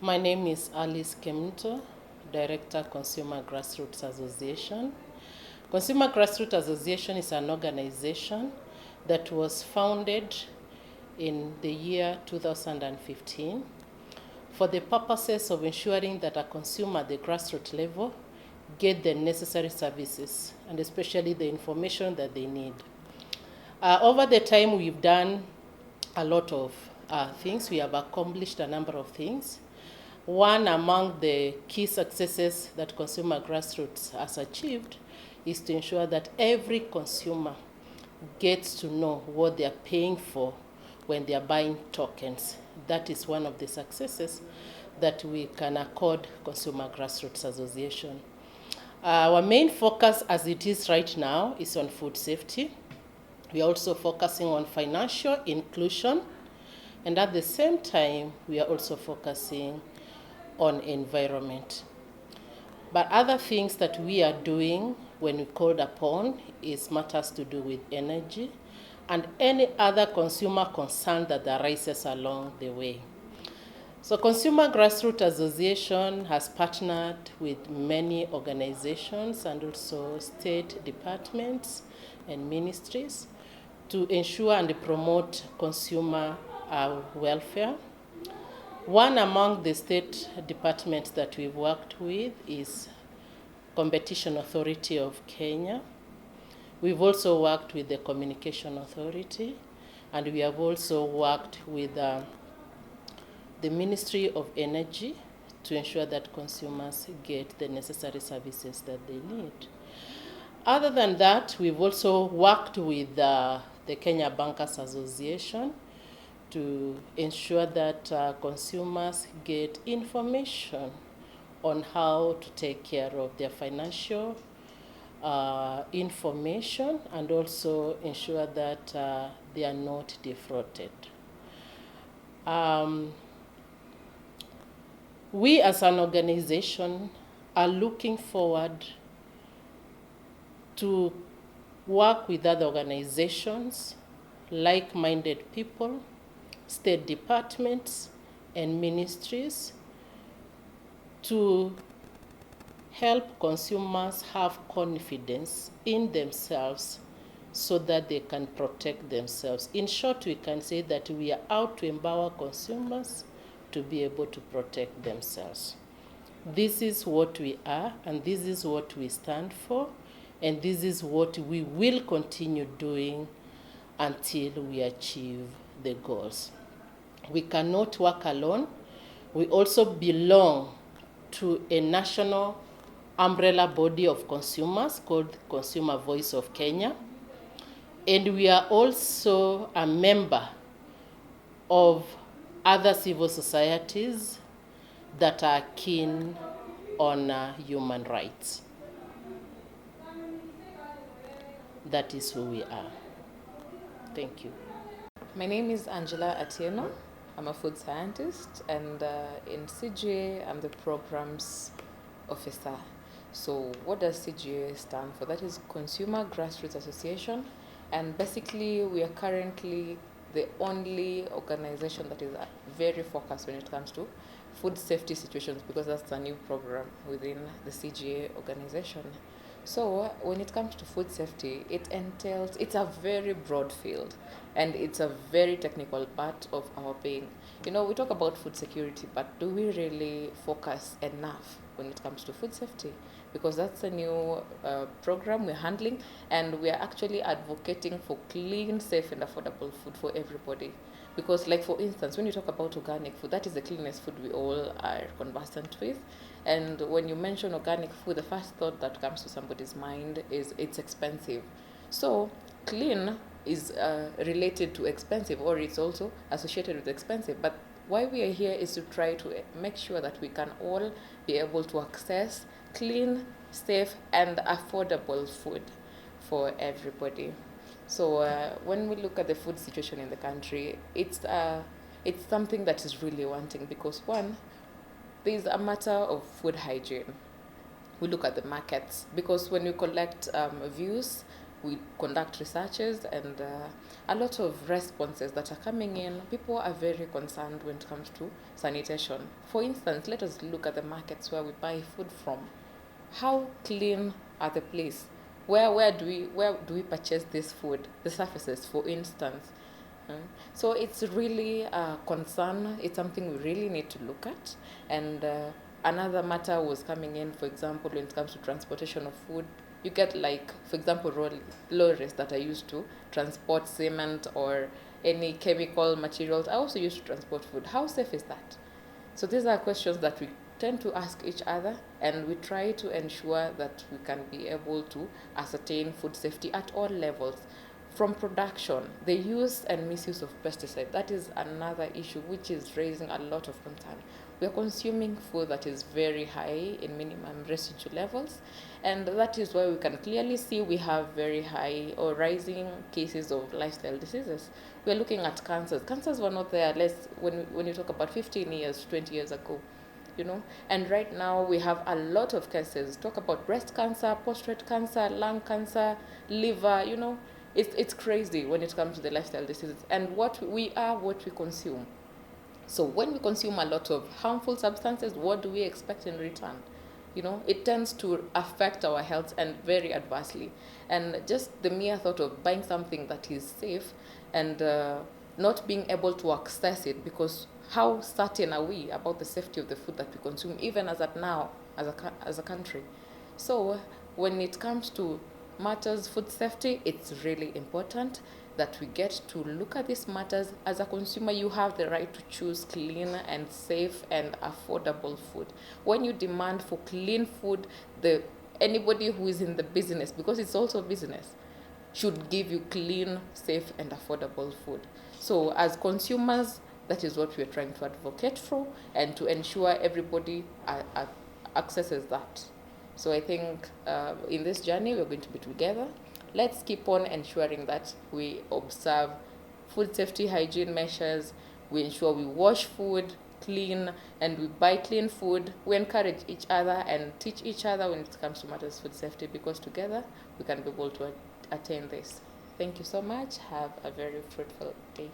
My name is Alice Kemto, Director, Consumer Grassroots Association. Consumer Grassroots Association is an organization that was founded in the year 2015 for the purposes of ensuring that a consumer at the grassroots level get the necessary services and especially the information that they need. Over the time, we've done a lot of things. We have accomplished a number of things. One among the key successes that Consumer Grassroots has achieved is to ensure that every consumer gets to know what they are paying for when they are buying tokens. That is one of the successes that we can accord Consumer Grassroots Association. Our main focus as it is right now is on food safety. We are also focusing on financial inclusion, and at the same time, we are also focusing on environment. But other things that we are doing when we called upon is matters to do with energy and any other consumer concern that arises along the way. So Consumer Grassroots Association has partnered with many organizations and also state departments and ministries to ensure and promote consumer welfare. One among the state departments that we've worked with is Competition Authority of Kenya. We've also worked with the Communication Authority, and we have also worked with the Ministry of Energy to ensure that consumers get the necessary services that they need. Other than that, we've also worked with the Kenya Bankers Association to ensure that consumers get information on how to take care of their financial information and also ensure that they are not defrauded. We as an organization are looking forward to work with other organizations, like-minded people, state departments, and ministries to help consumers have confidence in themselves so that they can protect themselves. In short, we can say that we are out to empower consumers to be able to protect themselves. This is what we are, and this is what we stand for, and this is what we will continue doing until we achieve the goals. We cannot work alone. We also belong to a national umbrella body of consumers called Consumer Voice of Kenya. And we are also a member of other civil societies that are keen on human rights. That is who we are. Thank you. My name is Angela Atieno. I'm a food scientist, and in Cga, I'm the programs officer. So what does Cga stand for? That is Consumer Grassroots Association, and basically we are currently the only organization that is very focused when it comes to food safety situations, because that's a new program within the Cga organization. So when it comes to food safety, it's a very broad field, and it's a very technical part of our being. We talk about food security, but do we really focus enough when it comes to food safety? Because that's a new program we're handling, and we are actually advocating for clean, safe, and affordable food for everybody. Because, like, for instance, when you talk about organic food, that is the cleanest food we all are conversant with. And when you mention organic food, the first thought that comes to somebody's mind is it's expensive. So clean is related to expensive, or it's also associated with expensive. But why we are here is to try to make sure that we can all be able to access clean, safe, and affordable food for everybody. So when we look at the food situation in the country, it's something that is really wanting, because one, there's a matter of food hygiene. We look at the markets, because when we collect views we conduct researches, and a lot of responses that are coming in. People are very concerned when it comes to sanitation. For instance, let us look at the markets where we buy food from. How clean are the place? Where do we purchase this food? The surfaces, for instance. So it's really a concern. It's something we really need to look at. And another matter was coming in, for example, when it comes to transportation of food. You get, like, for example, lorries that are used to transport cement or any chemical materials. I also used to transport food. How safe is that? So these are questions that we tend to ask each other, and we try to ensure that we can be able to ascertain food safety at all levels. From production, the use and misuse of pesticides, that is another issue which is raising a lot of concern. We are consuming food that is very high in minimum residue levels, and that is why we can clearly see we have very high or rising cases of lifestyle diseases. We are looking at cancers. Cancers were not there less when you talk about 15 years, 20 years ago. And right now we have a lot of cases. Talk about breast cancer, prostate cancer, lung cancer, liver. It's crazy when it comes to the lifestyle diseases, and what we consume. So when we consume a lot of harmful substances, what do we expect in return? It tends to affect our health, and very adversely. And just the mere thought of buying something that is safe and not being able to access it, because how certain are we about the safety of the food that we consume, even as at now, as a country? So when it comes to matters food safety, it's really important that we get to look at these matters. As a consumer, you have the right to choose clean and safe and affordable food. When you demand for clean food, anybody who is in the business, because it's also business, should give you clean, safe, and affordable food. So as consumers, that is what we're trying to advocate for, and to ensure everybody accesses that. So I think in this journey, we're going to be together. Let's keep on ensuring that we observe food safety hygiene measures, we ensure we wash food clean, and we buy clean food. We encourage each other and teach each other when it comes to matters food safety, because together we can be able to attain this. Thank you so much. Have a very fruitful day.